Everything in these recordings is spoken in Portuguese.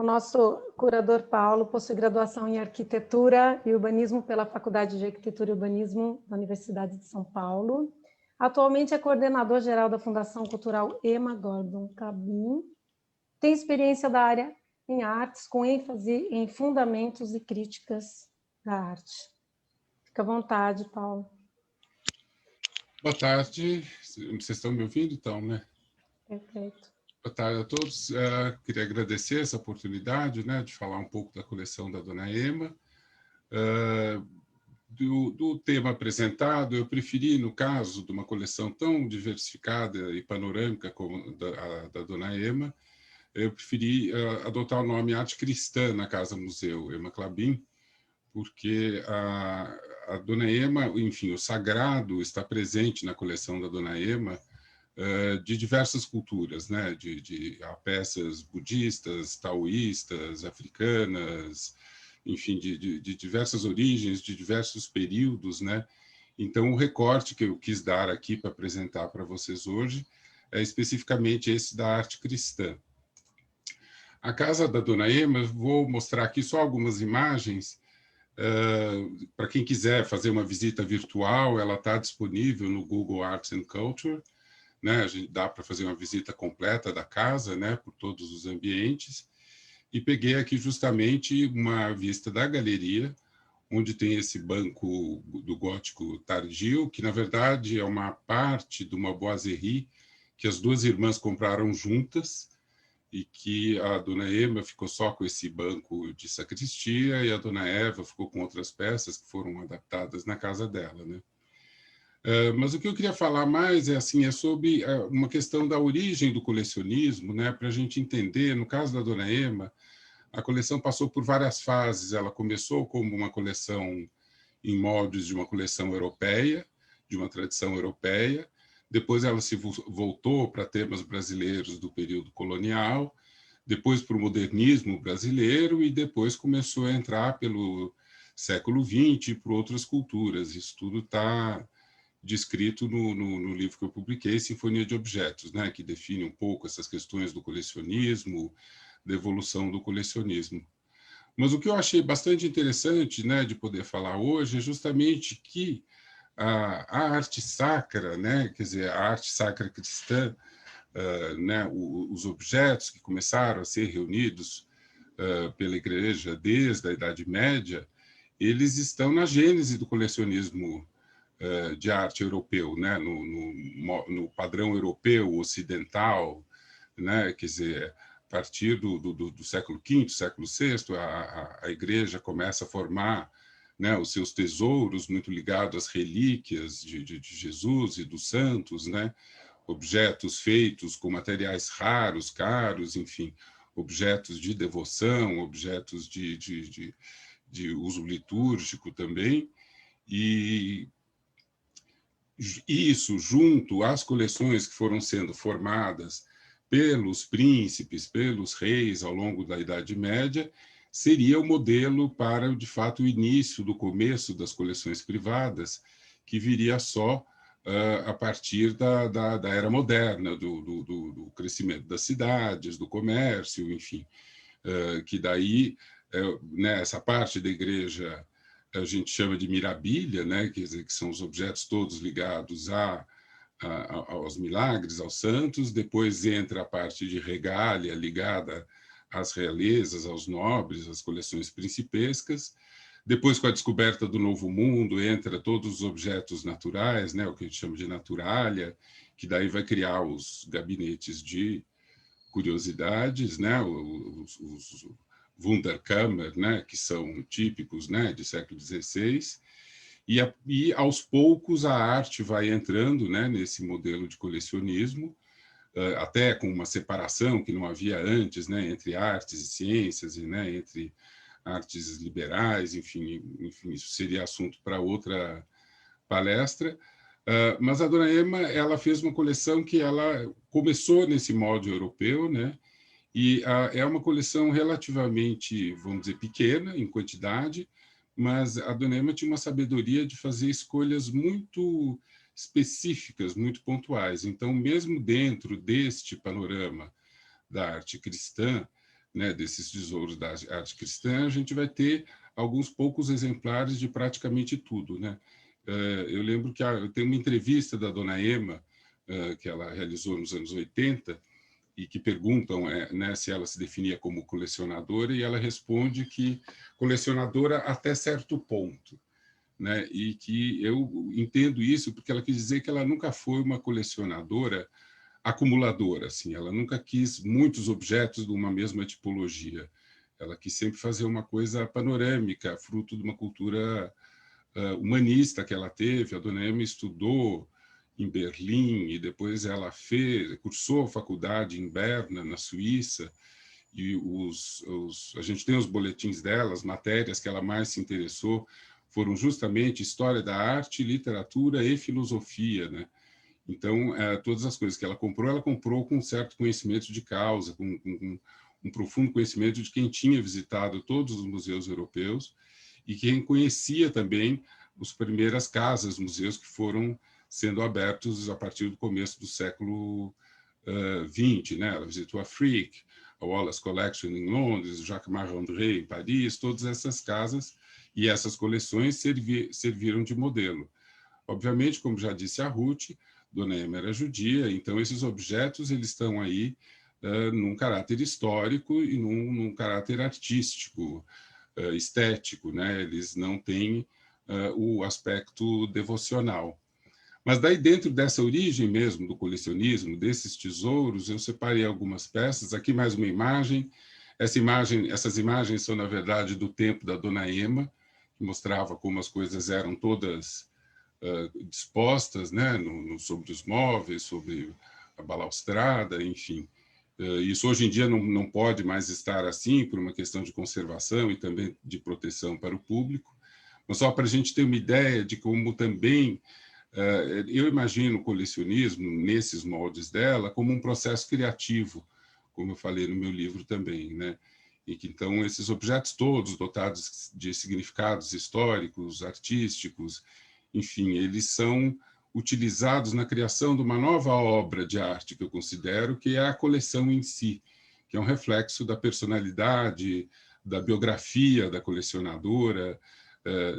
nosso curador Paulo possui graduação em Arquitetura e Urbanismo pela Faculdade de Arquitetura e Urbanismo da Universidade de São Paulo. Atualmente é coordenador geral da Fundação Cultural Emma Gordon Clabin. Tem experiência da área em artes, com ênfase em fundamentos e críticas da arte. Fica à vontade, Paulo. Boa tarde. Vocês estão me ouvindo, então, né? Perfeito. Boa tarde a todos. Queria agradecer essa oportunidade, né, de falar um pouco da coleção da Dona Emma. Do tema apresentado, eu preferi, no caso de uma coleção tão diversificada e panorâmica como da Dona Emma, eu preferi adotar o nome Arte Cristã na Casa Museu Emma Clabin, porque a Dona Emma, enfim, o sagrado está presente na coleção da Dona Emma de diversas culturas, né? de peças budistas, taoístas, africanas, enfim, de diversas origens, de diversos períodos, né? Então, o recorte que eu quis dar aqui para apresentar para vocês hoje é especificamente esse da arte cristã. A casa da Dona Emma, vou mostrar aqui só algumas imagens. Para quem quiser fazer uma visita virtual, ela está disponível no Google Arts and Culture, né? A gente dá para fazer uma visita completa da casa, né? Por todos os ambientes. E peguei aqui justamente uma vista da galeria, onde tem esse banco do gótico tardio, que na verdade é uma parte de uma boiserie que as duas irmãs compraram juntas, e que a Dona Emma ficou só com esse banco de sacristia e a Dona Eva ficou com outras peças que foram adaptadas na casa dela, né? Mas o que eu queria falar mais é sobre uma questão da origem do colecionismo, né? Para a gente entender, no caso da Dona Emma, a coleção passou por várias fases. Ela começou como uma coleção em moldes de uma coleção europeia, de uma tradição europeia. Depois ela se voltou para temas brasileiros do período colonial, depois para o modernismo brasileiro e depois começou a entrar pelo século XX e por outras culturas. Isso tudo está descrito no livro que eu publiquei, Sinfonia de Objetos, né, que define um pouco essas questões do colecionismo, da evolução do colecionismo. Mas o que eu achei bastante interessante, né, de poder falar hoje é justamente que a arte sacra, né, quer dizer, a arte sacra cristã, né, os objetos que começaram a ser reunidos pela Igreja desde a Idade Média, eles estão na gênese do colecionismo de arte europeu, né, no padrão europeu ocidental, né, quer dizer, a partir do século V, século VI, a Igreja começa a formar, né, os seus tesouros muito ligados às relíquias de Jesus e dos santos, né, objetos feitos com materiais raros, caros, enfim, objetos de devoção, objetos de uso litúrgico também, e isso junto às coleções que foram sendo formadas pelos príncipes, pelos reis ao longo da Idade Média, seria o modelo para, de fato, o início do começo das coleções privadas, que viria só a partir da Era Moderna, do crescimento das cidades, do comércio, enfim, que daí, né, essa parte da Igreja a gente chama de mirabilia, né, quer dizer, que são os objetos todos ligados aos milagres, aos santos. Depois entra a parte de regália ligada às realezas, aos nobres, às coleções principescas. Depois, com a descoberta do Novo Mundo, entra todos os objetos naturais, né, o que a gente chama de naturalia, que daí vai criar os gabinetes de curiosidades, né, os Wunderkammer, né, que são típicos, né, de século XVI, e aos poucos a arte vai entrando, né, nesse modelo de colecionismo, até com uma separação que não havia antes, né, entre artes e ciências, e, né, entre artes liberais, enfim, isso seria assunto para outra palestra. Mas a Dona Emma, ela fez uma coleção que ela começou nesse molde europeu, né, e é uma coleção relativamente, vamos dizer, pequena em quantidade, mas a Dona Emma tinha uma sabedoria de fazer escolhas muito específicas, muito pontuais. Então, mesmo dentro deste panorama da arte cristã, né, desses tesouros da arte cristã, a gente vai ter alguns poucos exemplares de praticamente tudo, né? Eu lembro que tem uma entrevista da dona Ema, que ela realizou nos anos 80, e que perguntam, né, se ela se definia como colecionadora, e ela responde que colecionadora até certo ponto, né? E que eu entendo isso porque ela quis dizer que ela nunca foi uma colecionadora acumuladora, assim, ela nunca quis muitos objetos de uma mesma tipologia. Ela quis sempre fazer uma coisa panorâmica, fruto de uma cultura humanista que ela teve. A dona Ema estudou em Berlim e depois ela cursou a faculdade em Berna, na Suíça, e a gente tem os boletins dela, as matérias que ela mais se interessou foram justamente história da arte, literatura e filosofia, né? Então, todas as coisas que ela comprou com um certo conhecimento de causa, com um profundo conhecimento de quem tinha visitado todos os museus europeus e quem conhecia também as primeiras casas, museus que foram sendo abertos a partir do começo do século XX, né? Ela visitou a Frick, a Wallace Collection em Londres, o Jacques Marandré em Paris, todas essas casas e essas coleções serviram de modelo. Obviamente, como já disse a Ruth, Dona Ema era judia, então esses objetos eles estão aí num caráter histórico e num caráter artístico, estético, né? Eles não têm o aspecto devocional. Mas daí, dentro dessa origem mesmo do colecionismo, desses tesouros, eu separei algumas peças. Aqui mais uma imagem. Essas imagens são, na verdade, do tempo da Dona Ema, que mostrava como as coisas eram todas dispostas, né, sobre os móveis, sobre a balaustrada, enfim. Isso hoje em dia não pode mais estar assim, por uma questão de conservação e também de proteção para o público. Mas só para a gente ter uma ideia de como também eu imagino o colecionismo, nesses moldes dela, como um processo criativo, como eu falei no meu livro também, né? E que, então, esses objetos todos, dotados de significados históricos, artísticos, enfim, eles são utilizados na criação de uma nova obra de arte, que eu considero, que é a coleção em si, que é um reflexo da personalidade, da biografia da colecionadora,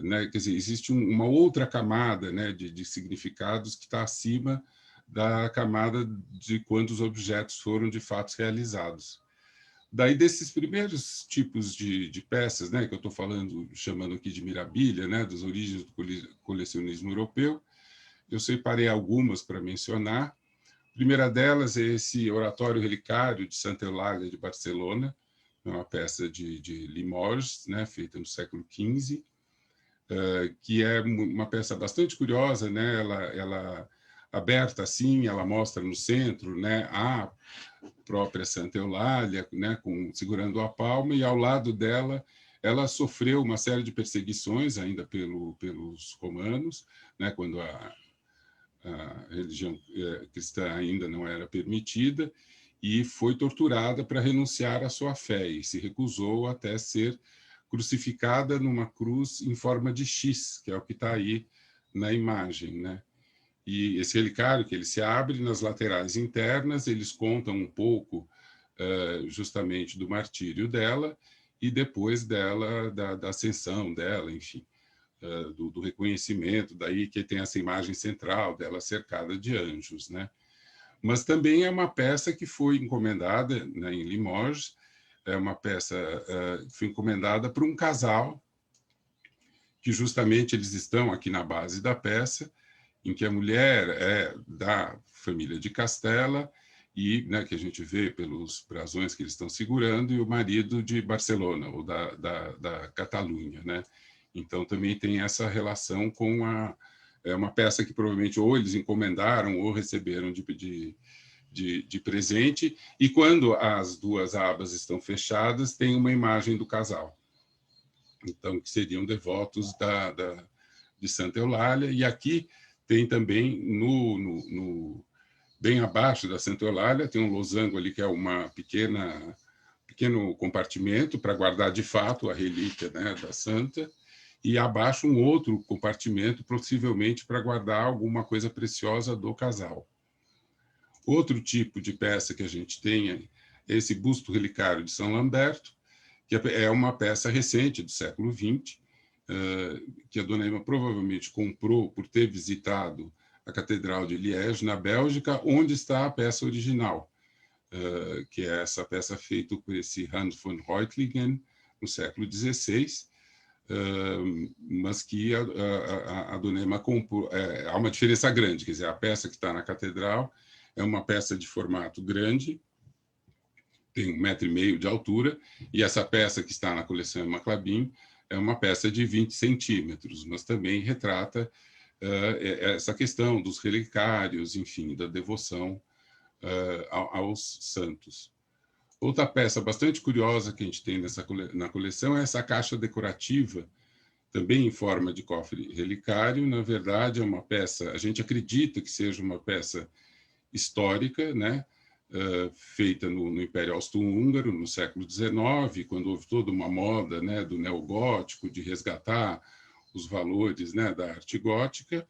né? Quer dizer, existe uma outra camada, né, de significados que está acima da camada de quando os objetos foram de fato realizados. Daí, desses primeiros tipos de peças, né, que eu estou chamando aqui de mirabilha, né, das origens do colecionismo europeu, eu separei algumas para mencionar. A primeira delas é esse oratório relicário de Santa Eulàlia de Barcelona, é uma peça de Limoges, né, feita no século XV, que é uma peça bastante curiosa, né? Ela aberta assim, ela mostra no centro, né, a própria Santa Eulália, né, segurando a palma, e ao lado dela ela sofreu uma série de perseguições ainda pelos romanos, né, quando a religião cristã ainda não era permitida, e foi torturada para renunciar à sua fé, e se recusou até ser crucificada numa cruz em forma de X, que é o que está aí na imagem, né? E esse relicário que ele se abre nas laterais internas, eles contam um pouco justamente do martírio dela e depois dela, da ascensão dela, enfim, do reconhecimento, daí que tem essa imagem central dela cercada de anjos, né? Mas também é uma peça que foi encomendada, né, em Limoges, é uma peça que foi encomendada por um casal, que justamente eles estão aqui na base da peça, em que a mulher é da família de Castela, e, né, que a gente vê pelos brasões que eles estão segurando, e o marido de Barcelona, ou da Catalunha, né? Então, também tem essa relação com uma peça que provavelmente ou eles encomendaram ou receberam de presente, e quando as duas abas estão fechadas, tem uma imagem do casal. Então, que seriam devotos de Santa Eulália, e aqui tem também, bem abaixo da Santa Eulália, tem um losango ali que é uma pequeno compartimento para guardar de fato a relíquia, né, da santa, e abaixo um outro compartimento, possivelmente para guardar alguma coisa preciosa do casal. Outro tipo de peça que a gente tem esse busto relicário de São Lamberto, que é uma peça recente do século XX, que a dona Ema provavelmente comprou por ter visitado a Catedral de Liège, na Bélgica, onde está a peça original, que é essa peça feita por esse Hans von Reutlingen, no século XVI, mas que a dona Ema comprou. Há uma diferença grande, quer dizer, a peça que está na Catedral é uma peça de formato grande, tem 1,5 metro de altura, e essa peça que está na coleção Ema Clabin é uma peça de 20 centímetros, mas também retrata essa questão dos relicários, enfim, da devoção aos santos. Outra peça bastante curiosa que a gente tem na coleção é essa caixa decorativa, também em forma de cofre relicário. Na verdade, é uma peça, a gente acredita que seja uma peça histórica, né? Feita no Império Austro-Húngaro, no século XIX, quando houve toda uma moda, né, do neogótico, de resgatar os valores, né, da arte gótica.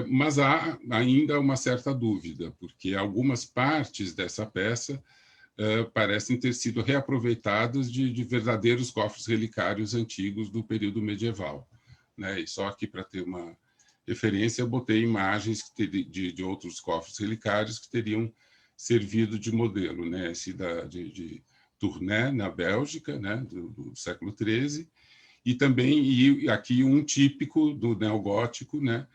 Mas há ainda uma certa dúvida, porque algumas partes dessa peça parecem ter sido reaproveitadas de verdadeiros cofres relicários antigos do período medieval, né? E só aqui para ter uma referência, eu botei imagens de outros cofres relicários que teriam servido de modelo, né? Esse de Tournai, na Bélgica, né? do século XIII, e também aqui um típico do neogótico, né?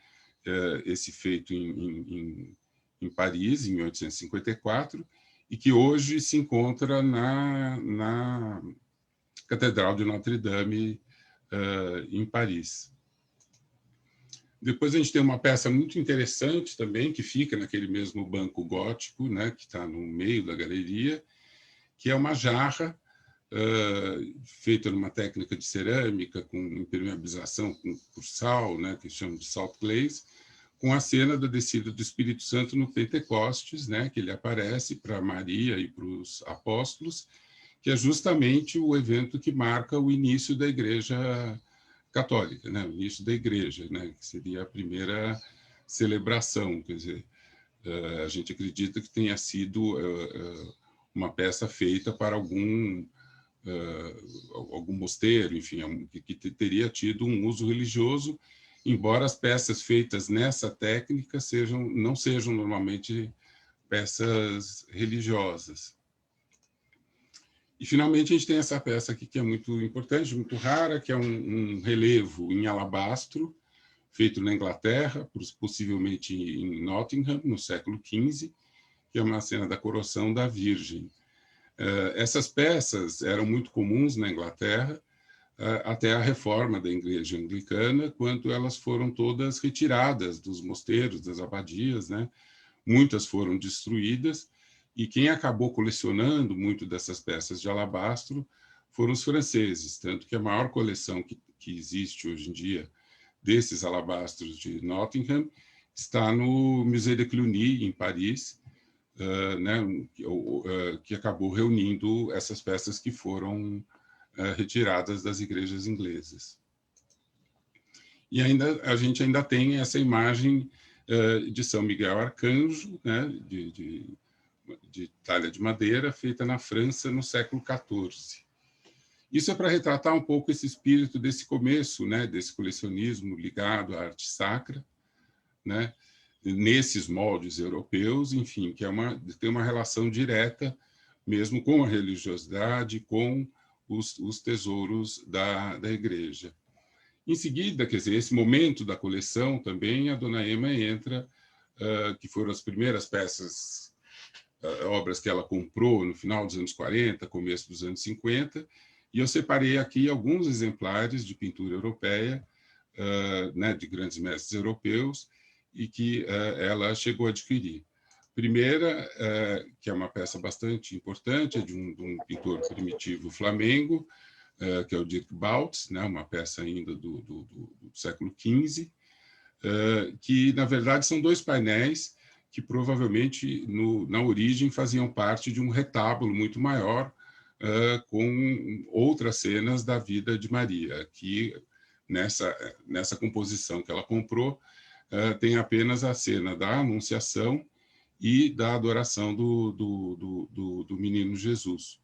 Esse feito em Paris, em 1854, e que hoje se encontra na Catedral de Notre-Dame, em Paris. Depois a gente tem uma peça muito interessante também, que fica naquele mesmo banco gótico, né, que está no meio da galeria, que é uma jarra feita numa técnica de cerâmica, com impermeabilização por sal, né, que chamam de salt glaze, com a cena da descida do Espírito Santo no Pentecostes, né, que ele aparece para Maria e para os apóstolos, que é justamente o evento que marca o início da Igreja Católica, né, o início da Igreja, né, que seria a primeira celebração. Quer dizer, a gente acredita que tenha sido uma peça feita para algum mosteiro, enfim, que teria tido um uso religioso, embora as peças feitas nessa técnica não sejam normalmente peças religiosas. E, finalmente, a gente tem essa peça aqui que é muito importante, muito rara, que é um relevo em alabastro, feito na Inglaterra, possivelmente em Nottingham, no século XV, que é uma cena da coroação da Virgem. Essas peças eram muito comuns na Inglaterra, até a reforma da Igreja Anglicana, quando elas foram todas retiradas dos mosteiros, das abadias, né? Muitas foram destruídas, e quem acabou colecionando muito dessas peças de alabastro foram os franceses, tanto que a maior coleção que existe hoje em dia desses alabastros de Nottingham está no Musée de Cluny, em Paris, né? Que acabou reunindo essas peças que foram retiradas das igrejas inglesas. E a gente ainda tem essa imagem de São Miguel Arcanjo, né, de talha de madeira, feita na França no século XIV. Isso é para retratar um pouco esse espírito desse começo, né, desse colecionismo ligado à arte sacra, né, nesses moldes europeus, enfim, que tem uma relação direta mesmo com a religiosidade, com os tesouros da igreja. Em seguida, quer dizer, esse momento da coleção também, a dona Ema entra, que foram as primeiras peças, obras que ela comprou no final dos anos 40, começo dos anos 50, e eu separei aqui alguns exemplares de pintura europeia, né, de grandes mestres europeus, e que ela chegou a adquirir. Primeira, que é uma peça bastante importante, é de um pintor primitivo flamengo, que é o Dirk Bautz, né, uma peça ainda do século XV, que, na verdade, são dois painéis que provavelmente, na origem, faziam parte de um retábulo muito maior, com outras cenas da vida de Maria, que nessa composição que ela comprou, tem apenas a cena da Anunciação e da adoração do menino Jesus.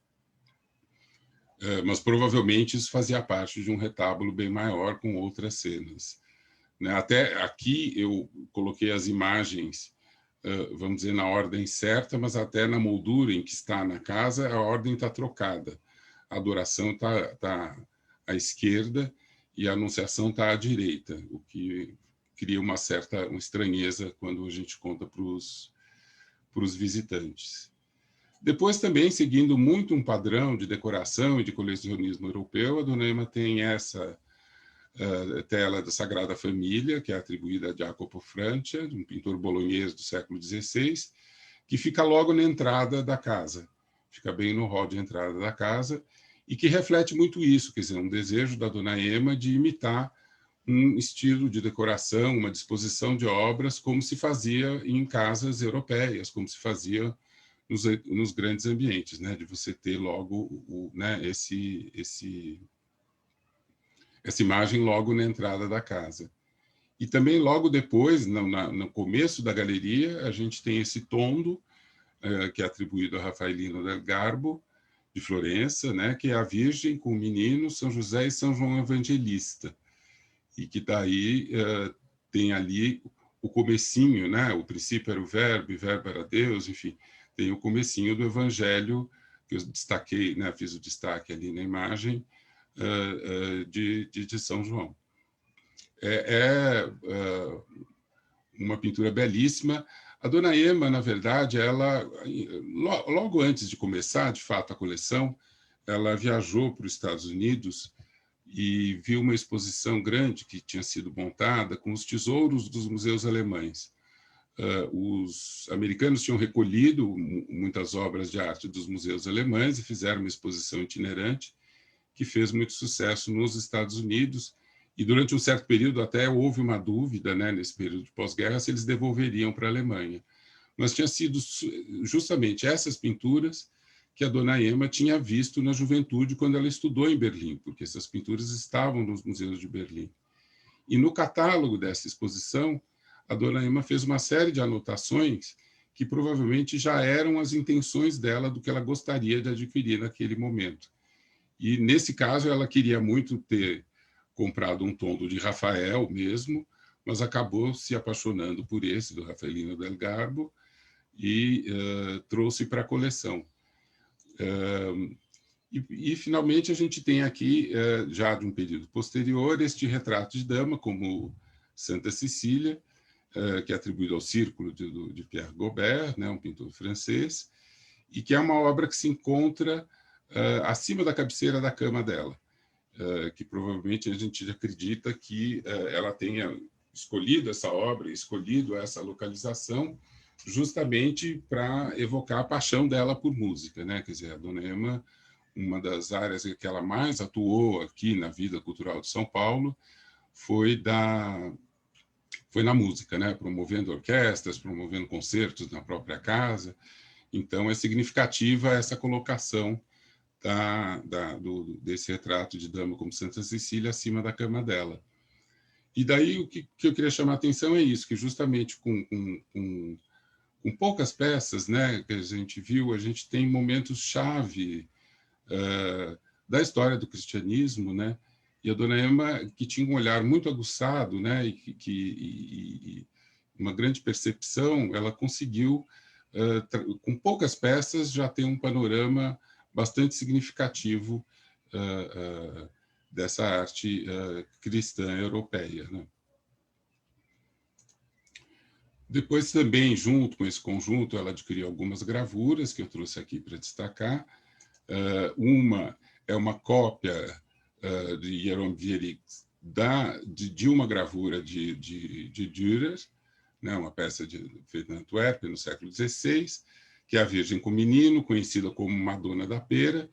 Mas provavelmente isso fazia parte de um retábulo bem maior, com outras cenas. Até aqui eu coloquei as imagens, vamos dizer, na ordem certa, mas até na moldura em que está na casa, a ordem está trocada. A adoração está à esquerda e a anunciação está à direita, o que cria uma certa estranheza quando a gente conta para os visitantes. Depois, também, seguindo muito um padrão de decoração e de colecionismo europeu, a Dona Ema tem essa tela da Sagrada Família, que é atribuída a Jacopo Francia, um pintor bolonhês do século XVI, que fica logo na entrada da casa, fica bem no hall de entrada da casa, e que reflete muito isso, quer dizer, um desejo da Dona Ema de imitar um estilo de decoração, uma disposição de obras, como se fazia em casas europeias, como se fazia nos grandes ambientes, de você ter logo essa imagem logo na entrada da casa. E também logo depois, no começo da galeria, a gente tem esse tondo, que é atribuído a Raffaellino del Garbo, de Florença, que é a Virgem com o menino, São José e São João Evangelista. E que daí tem ali o comecinho, o princípio era o verbo, e o verbo era Deus, enfim, tem o comecinho do Evangelho, que eu destaquei, fiz o destaque ali na imagem, de São João. É uma pintura belíssima. A Dona Ema, na verdade, ela, logo antes de começar, de fato, a coleção, ela viajou para os Estados Unidos e viu uma exposição grande que tinha sido montada com os tesouros dos museus alemães. Os americanos tinham recolhido muitas obras de arte dos museus alemães e fizeram uma exposição itinerante que fez muito sucesso nos Estados Unidos, e durante um certo período até houve uma dúvida, nesse período de pós-guerra, se eles devolveriam para a Alemanha. Mas tinha sido justamente essas pinturas que a Dona Ema tinha visto na juventude quando ela estudou em Berlim, porque essas pinturas estavam nos museus de Berlim. E no catálogo dessa exposição, a Dona Ema fez uma série de anotações que provavelmente já eram as intenções dela do que ela gostaria de adquirir naquele momento. E, nesse caso, ela queria muito ter comprado um tondo de Rafael mesmo, mas acabou se apaixonando por esse, do Raffaellino del Garbo, e trouxe para a coleção. E, finalmente, a gente tem aqui, já de um período posterior, este retrato de dama, como Santa Cecília, que é atribuído ao Círculo de Pierre Gaubert, um pintor francês, e que é uma obra que se encontra acima da cabeceira da cama dela, que provavelmente a gente acredita que ela tenha escolhido essa obra, escolhido essa localização, justamente para evocar a paixão dela por música, Quer dizer, a Dona Ema, uma das áreas que ela mais atuou aqui na vida cultural de São Paulo foi na música, promovendo orquestras, promovendo concertos na própria casa. Então, é significativa essa colocação desse retrato de dama como Santa Cecília acima da cama dela. E daí o que eu queria chamar a atenção é isso, que justamente com poucas peças, que a gente viu, a gente tem momentos-chave da história do cristianismo, e a Dona Ema, que tinha um olhar muito aguçado, e uma grande percepção, ela conseguiu, com poucas peças, já ter um panorama bastante significativo dessa arte cristã europeia. Depois, também, junto com esse conjunto, ela adquiriu algumas gravuras, que eu trouxe aqui para destacar. Uma é uma cópia de Jérôme Vierix de uma gravura de Dürer, uma peça feita na Antuérpia, no século XVI, que é a Virgem com o Menino, conhecida como Madonna da Pera,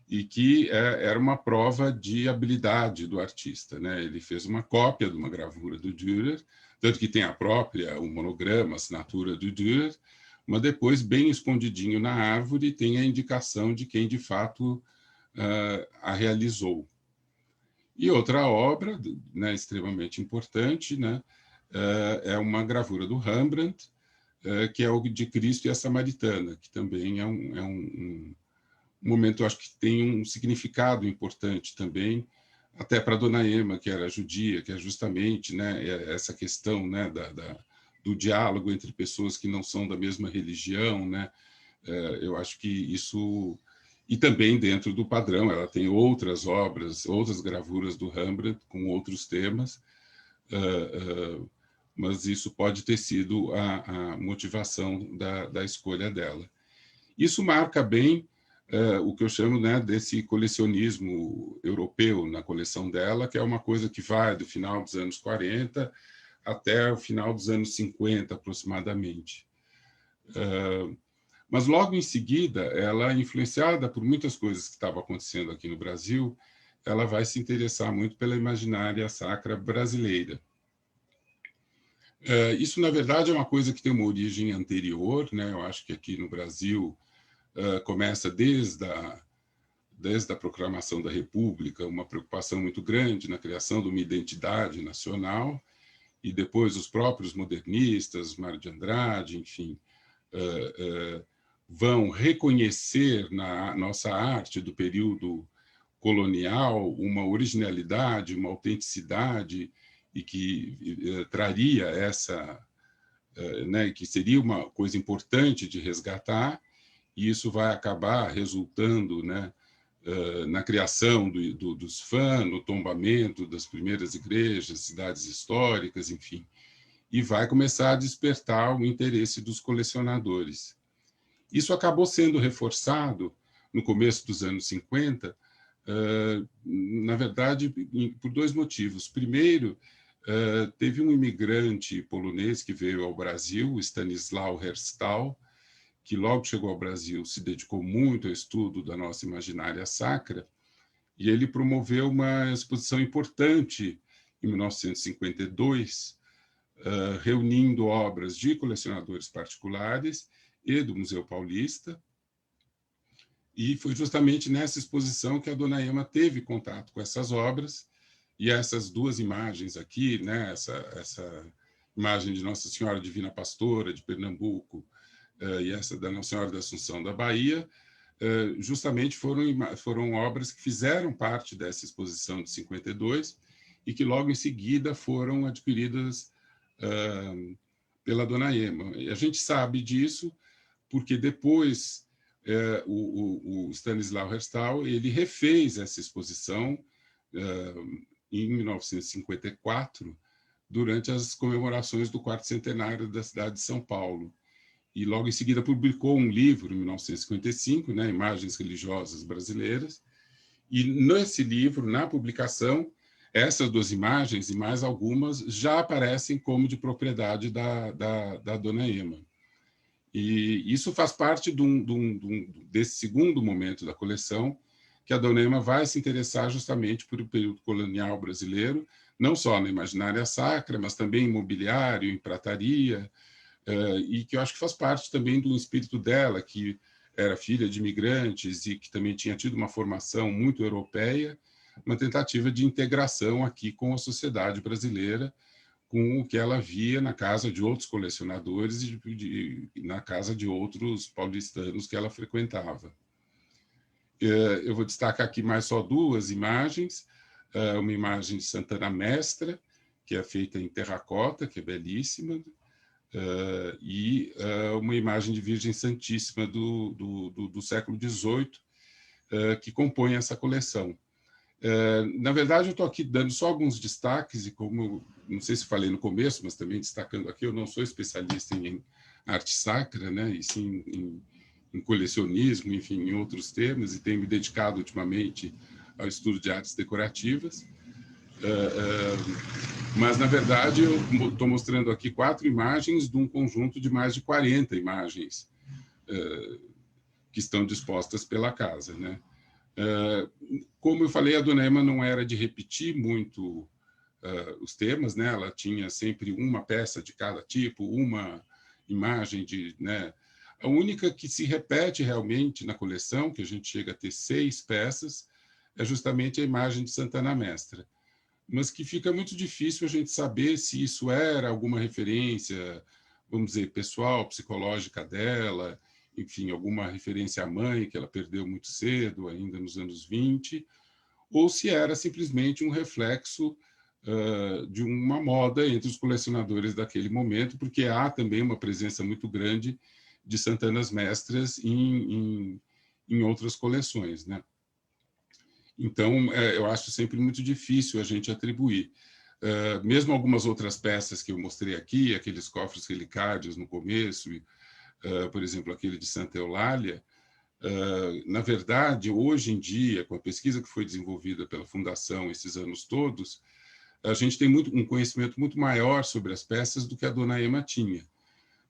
e que era uma prova de habilidade do artista. Ele fez uma cópia de uma gravura do Dürer, tanto que tem um monograma, a assinatura do Dürer, mas depois, bem escondidinho na árvore, tem a indicação de quem, de fato, a realizou. E outra obra, extremamente importante, é uma gravura do Rembrandt, que é o de Cristo e a Samaritana, que também é um momento, eu acho que tem um significado importante também, até para a Dona Ema, que era judia, que é justamente, né, essa questão, né, do diálogo entre pessoas que não são da mesma religião, né? Eu acho que isso... E também dentro do padrão, ela tem outras obras, outras gravuras do Rembrandt com outros temas, mas isso pode ter sido a motivação da escolha dela. Isso marca bem o que eu chamo, né, desse colecionismo europeu na coleção dela, que é uma coisa que vai do final dos anos 40 até o final dos anos 50, aproximadamente. Mas logo em seguida, ela, influenciada por muitas coisas que estavam acontecendo aqui no Brasil, ela vai se interessar muito pela imaginária sacra brasileira. Isso, na verdade, é uma coisa que tem uma origem anterior, né? Eu acho que aqui no Brasil começa desde a proclamação da República, uma preocupação muito grande na criação de uma identidade nacional, e depois os próprios modernistas, Mário de Andrade, enfim, vão reconhecer na nossa arte do período colonial uma originalidade, uma autenticidade, e que traria essa, né, que seria uma coisa importante de resgatar, e isso vai acabar resultando, né, na criação dos fãs, no tombamento das primeiras igrejas, cidades históricas, enfim, e vai começar a despertar o interesse dos colecionadores. Isso acabou sendo reforçado no começo dos anos 50, na verdade, por dois motivos. Primeiro, teve um imigrante polonês que veio ao Brasil, Stanisław Herstal, que logo chegou ao Brasil se dedicou muito ao estudo da nossa imaginária sacra, e ele promoveu uma exposição importante em 1952, reunindo obras de colecionadores particulares e do Museu Paulista, e foi justamente nessa exposição que a Dona Ema teve contato com essas obras, e essas duas imagens aqui, né, essa imagem de Nossa Senhora Divina Pastora, de Pernambuco, e essa da Nossa Senhora da Assunção da Bahia, justamente foram obras que fizeram parte dessa exposição de 52 e que logo em seguida foram adquiridas pela Dona Ema. E a gente sabe disso porque depois o Stanisław Herstal ele refez essa exposição em 1954, durante as comemorações do quarto centenário da cidade de São Paulo. E logo em seguida publicou um livro, em 1955, né, Imagens Religiosas Brasileiras, e nesse livro, na publicação, essas duas imagens e mais algumas já aparecem como de propriedade da Dona Ema. E isso faz parte desse segundo momento da coleção, que a Dona Ema vai se interessar justamente por o período colonial brasileiro, não só na imaginária sacra, mas também em mobiliário, em prataria, e que eu acho que faz parte também do espírito dela, que era filha de imigrantes e que também tinha tido uma formação muito europeia, uma tentativa de integração aqui com a sociedade brasileira, com o que ela via na casa de outros colecionadores e na casa de outros paulistanos que ela frequentava. Eu vou destacar aqui mais só duas imagens, uma imagem de Santana Mestra, que é feita em terracota, que é belíssima, e uma imagem de Virgem Santíssima do século XVIII, que compõe essa coleção. Na verdade, eu estou aqui dando só alguns destaques, e como, não sei se falei no começo, mas também destacando aqui, eu não sou especialista em arte sacra, né, e sim em colecionismo, enfim, em outros temas, e tenho me dedicado ultimamente ao estudo de artes decorativas. Mas, na verdade, eu estou mostrando aqui 4 imagens de um conjunto de mais de 40 imagens que estão dispostas pela casa, né? Como eu falei, a Dona Ema não era de repetir muito os temas, né? Ela tinha sempre uma peça de cada tipo, uma imagem de, né? A única que se repete realmente na coleção, que a gente chega a ter 6 peças, é justamente a imagem de Santana Mestra, mas que fica muito difícil a gente saber se isso era alguma referência vamos dizer, pessoal, psicológica dela, enfim, alguma referência à mãe, que ela perdeu muito cedo, ainda nos anos 20, ou se era simplesmente um reflexo de uma moda entre os colecionadores daquele momento, porque há também uma presença muito grande de Santanas Mestras em outras coleções, né? Então, eu acho sempre muito difícil a gente atribuir. Mesmo algumas outras peças que eu mostrei aqui, aqueles cofres relicários no começo, por exemplo, aquele de Santa Eulália, na verdade, hoje em dia, com a pesquisa que foi desenvolvida pela Fundação esses anos todos, a gente tem um conhecimento muito maior sobre as peças do que a dona Ema tinha.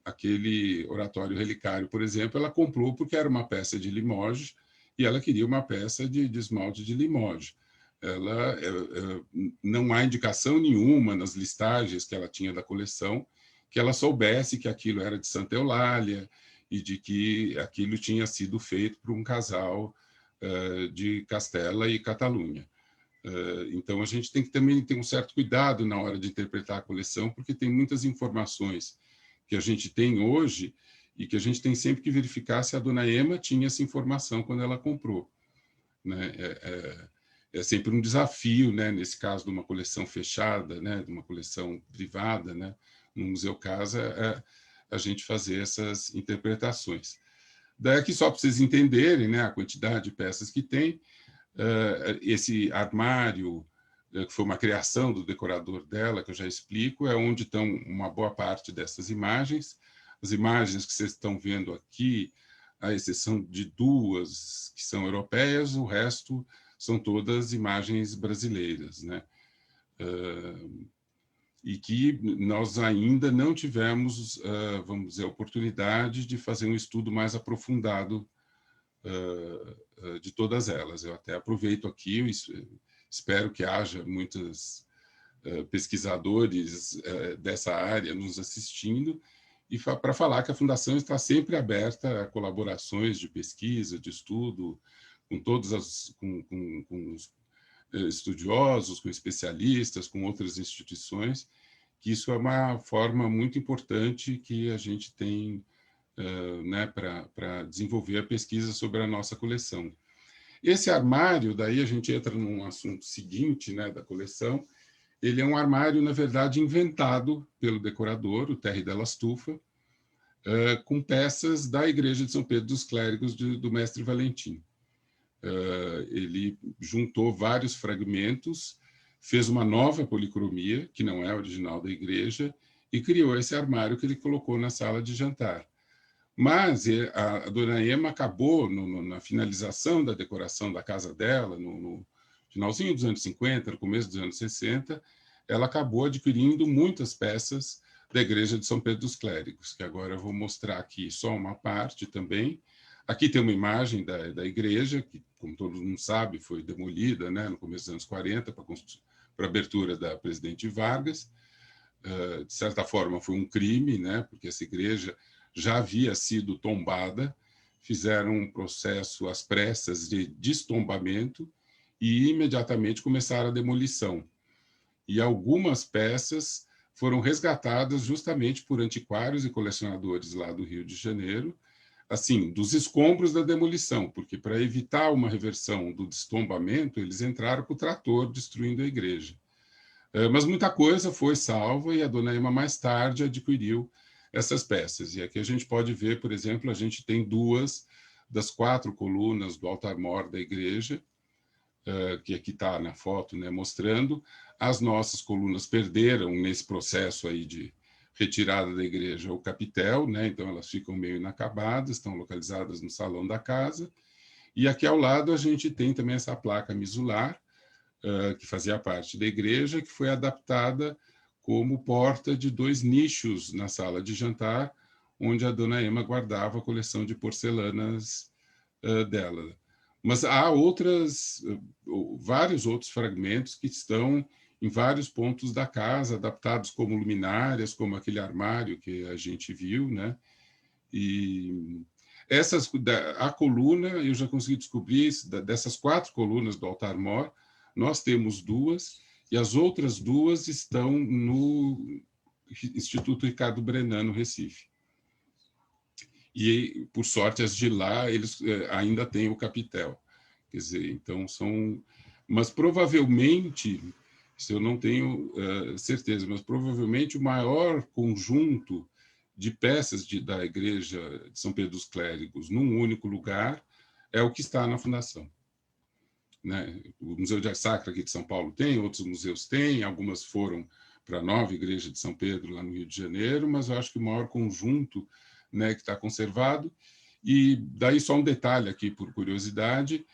Aquele oratório relicário, por exemplo, ela comprou porque era uma peça de Limoges e ela queria uma peça de esmalte de Limoges. Não há indicação nenhuma nas listagens que ela tinha da coleção que ela soubesse que aquilo era de Santa Eulália e de que aquilo tinha sido feito por um casal de Castela e Catalunha. Então, a gente tem que também ter um certo cuidado na hora de interpretar a coleção, porque tem muitas informações que a gente tem hoje e que a gente tem sempre que verificar se a dona Ema tinha essa informação quando ela comprou, né? É sempre um desafio, né? Nesse caso de uma coleção fechada, né? De uma coleção privada, né? No Museu Casa, a gente fazer essas interpretações. Daí aqui, só para vocês entenderem, né? A quantidade de peças que tem, esse armário, que foi uma criação do decorador dela, que eu já explico, é onde estão uma boa parte dessas imagens. As imagens que vocês estão vendo aqui, à exceção de duas que são europeias, o resto são todas imagens brasileiras, né? E que nós ainda não tivemos, vamos dizer, a oportunidade de fazer um estudo mais aprofundado de todas elas. Eu até aproveito aqui, espero que haja muitos pesquisadores dessa área nos assistindo, e para falar que a Fundação está sempre aberta a colaborações de pesquisa, de estudo, com todos com os estudiosos, com especialistas, com outras instituições, que isso é uma forma muito importante que a gente tem né, para desenvolver a pesquisa sobre a nossa coleção. Esse armário, daí a gente entra num assunto seguinte, né, da coleção. Ele é um armário, na verdade, inventado pelo decorador, o Terry Della Stufa, com peças da Igreja de São Pedro dos Clérigos do Mestre Valentim. Ele juntou vários fragmentos, fez uma nova policromia, que não é original da igreja, e criou esse armário que ele colocou na sala de jantar. Mas a dona Ema acabou, na finalização da decoração da casa dela, no finalzinho dos anos 50, no começo dos anos 60, ela acabou adquirindo muitas peças da Igreja de São Pedro dos Clérigos, que agora eu vou mostrar aqui só uma parte também. Aqui tem uma imagem da igreja, que, como todo mundo sabe, foi demolida, né, no começo dos anos 40 para a abertura da Presidente Vargas. De certa forma, foi um crime, né, porque essa igreja já havia sido tombada, fizeram um processo às pressas de destombamento e imediatamente começaram a demolição. E algumas peças foram resgatadas justamente por antiquários e colecionadores lá do Rio de Janeiro, assim, dos escombros da demolição, porque para evitar uma reversão do destombamento, eles entraram com o trator destruindo a igreja. Mas muita coisa foi salva e a dona Ema mais tarde adquiriu essas peças. E aqui a gente pode ver, por exemplo, a gente tem 2 das 4 colunas do altar-mor da igreja, que aqui está na foto, né, mostrando. As nossas colunas perderam nesse processo aí de retirada da igreja o capitel, né, então elas ficam meio inacabadas, estão localizadas no salão da casa. E aqui ao lado a gente tem também essa placa misular, que fazia parte da igreja, que foi adaptada como porta de 2 nichos na sala de jantar, onde a dona Ema guardava a coleção de porcelanas dela. Mas há vários outros fragmentos que estão em vários pontos da casa, adaptados como luminárias, como aquele armário que a gente viu, né? E a coluna, eu já consegui descobrir, dessas 4 colunas do altar-mor, nós temos 2, e as outras 2 estão Instituto Ricardo Brenan, no Recife. E, por sorte, as de lá, eles ainda têm o capitel. Quer dizer, então são... Mas provavelmente, se eu não tenho certeza, mas provavelmente o maior conjunto de peças da Igreja de São Pedro dos Clérigos num único lugar é o que está na Fundação. Né? O Museu de Arte Sacra aqui de São Paulo tem, outros museus têm, algumas foram para a nova Igreja de São Pedro, lá no Rio de Janeiro, mas eu acho que o maior conjunto, né, que está conservado. E daí só um detalhe aqui, por curiosidade,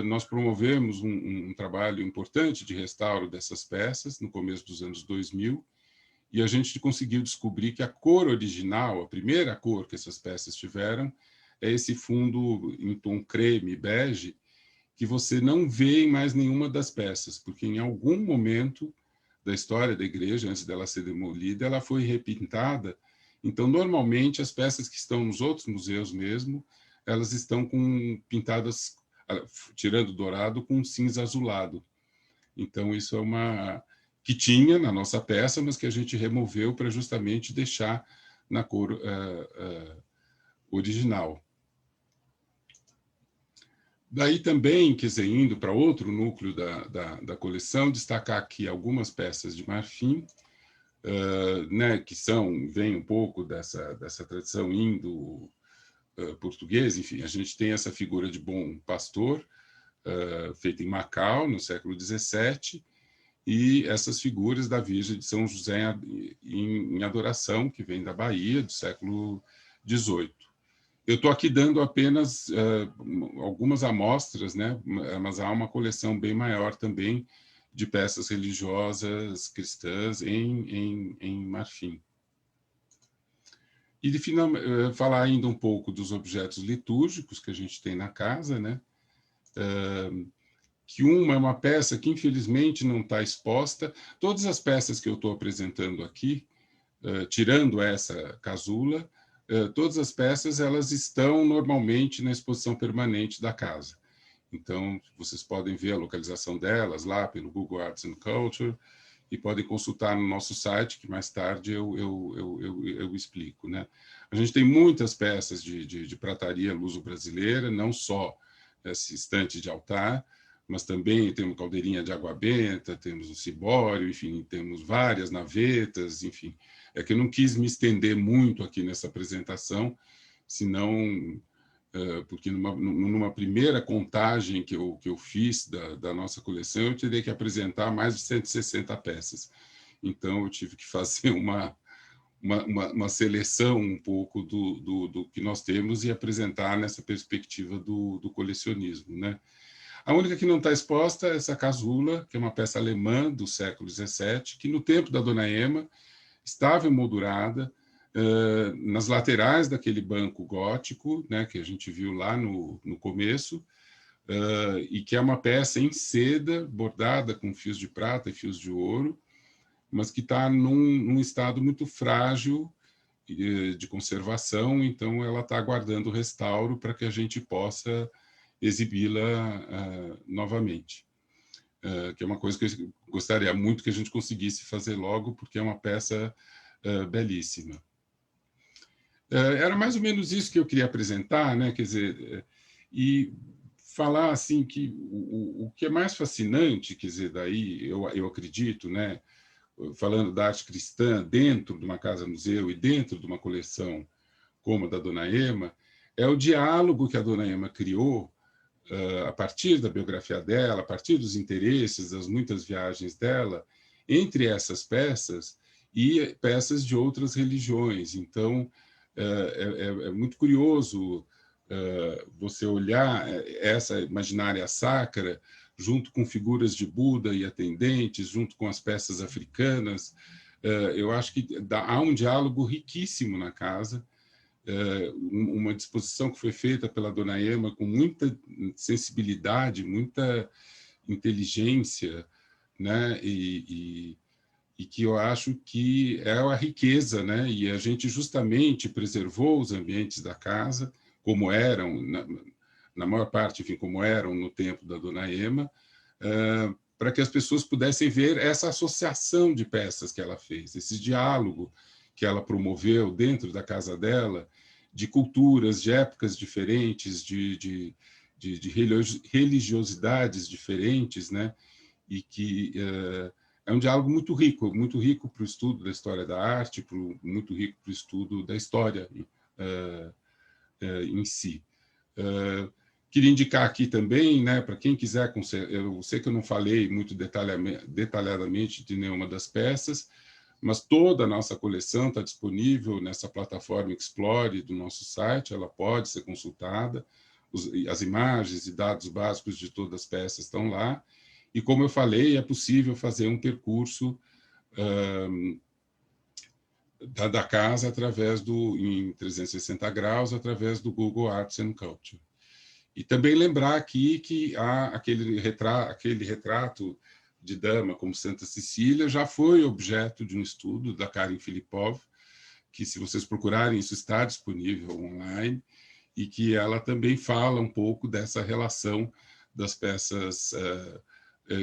nós promovemos um trabalho importante de restauro dessas peças no começo dos anos 2000, e a gente conseguiu descobrir que a cor original, a primeira cor que essas peças tiveram, é esse fundo em tom creme, bege, que você não vê em mais nenhuma das peças, porque em algum momento da história da igreja, antes dela ser demolida, ela foi repintada. Então, normalmente, as peças que estão nos outros museus mesmo, elas estão pintadas, tirando o dourado, com cinza azulado. Então, isso é uma... que tinha na nossa peça, mas que a gente removeu para justamente deixar na cor original. Daí também, quer dizer, indo para outro núcleo da coleção, destacar aqui algumas peças de marfim, né, que vem um pouco dessa tradição indo-portuguesa. Enfim, a gente tem essa figura de bom pastor, feita em Macau, no século XVII, e essas figuras da Virgem de São José em adoração, que vem da Bahia, do século XVIII. Eu estou aqui dando apenas algumas amostras, né? Mas há uma coleção bem maior também de peças religiosas cristãs em marfim. E, falar ainda um pouco dos objetos litúrgicos que a gente tem na casa, né? Que uma é uma peça que, infelizmente, não está exposta. Todas as peças que eu estou apresentando aqui, tirando essa casula, todas as peças elas estão normalmente na exposição permanente da casa. Então, vocês podem ver a localização delas lá pelo Google Arts and Culture e podem consultar no nosso site, que mais tarde eu explico. Né? A gente tem muitas peças de prataria luso-brasileira, não só esse estante de altar, mas também temos caldeirinha de água benta, temos o cibório, enfim, temos várias navetas, enfim. É que eu não quis me estender muito aqui nessa apresentação, senão, porque numa primeira contagem que eu fiz da nossa coleção, eu teria que apresentar mais de 160 peças. Então, eu tive que fazer uma seleção um pouco do que nós temos e apresentar nessa perspectiva do colecionismo, né? A única que não está exposta é essa casula, que é uma peça alemã do século XVII, que no tempo da Dona Ema estava emoldurada nas laterais daquele banco gótico, né, que a gente viu lá no começo, e que é uma peça em seda, bordada com fios de prata e fios de ouro, mas que está num estado muito frágil de conservação, então ela está aguardando o restauro para que a gente possa exibi-la novamente, que é uma coisa que eu gostaria muito que a gente conseguisse fazer logo, porque é uma peça belíssima. Era mais ou menos isso que eu queria apresentar, né? Quer dizer, e falar assim que o que é mais fascinante, quer dizer, daí eu acredito, né? Falando da arte cristã dentro de uma casa-museu e dentro de uma coleção como a da Dona Ema, é o diálogo que a Dona Ema criou a partir da biografia dela, a partir dos interesses, das muitas viagens dela, entre essas peças e peças de outras religiões. Então, é muito curioso você olhar essa imaginária sacra junto com figuras de Buda e atendentes, junto com as peças africanas. Eu acho que há um diálogo riquíssimo na casa, uma disposição que foi feita pela Dona Ema com muita sensibilidade, muita inteligência, né? E que eu acho que é a riqueza, né? E a gente justamente preservou os ambientes da casa como eram, na maior parte, enfim, como eram no tempo da Dona Ema, para que as pessoas pudessem ver essa associação de peças que ela fez, esse diálogo que ela promoveu dentro da casa dela, de culturas, de épocas diferentes, de religiosidades diferentes, né? E que é um diálogo muito rico para o estudo da história da arte, muito rico para o estudo da história em si. Queria indicar aqui também, né, para quem quiser, eu sei que eu não falei muito detalhadamente de nenhuma das peças, mas toda a nossa coleção está disponível nessa plataforma Explore do nosso site, ela pode ser consultada, as imagens e dados básicos de todas as peças estão lá, e como eu falei, é possível fazer um percurso da casa em 360 graus, através do Google Arts and Culture. E também lembrar aqui que aquele retrato de dama como Santa Cecília já foi objeto de um estudo da Karen Filipov, que, se vocês procurarem, isso está disponível online, e que ela também fala um pouco dessa relação das peças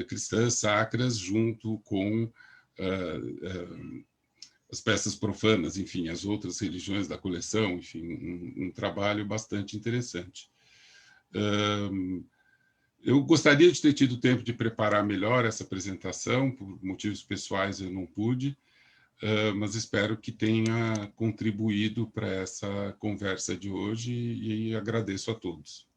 cristãs sacras junto com as peças profanas, enfim, as outras religiões da coleção, enfim, um trabalho bastante interessante. Eu gostaria de ter tido tempo de preparar melhor essa apresentação, por motivos pessoais eu não pude, mas espero que tenha contribuído para essa conversa de hoje e agradeço a todos.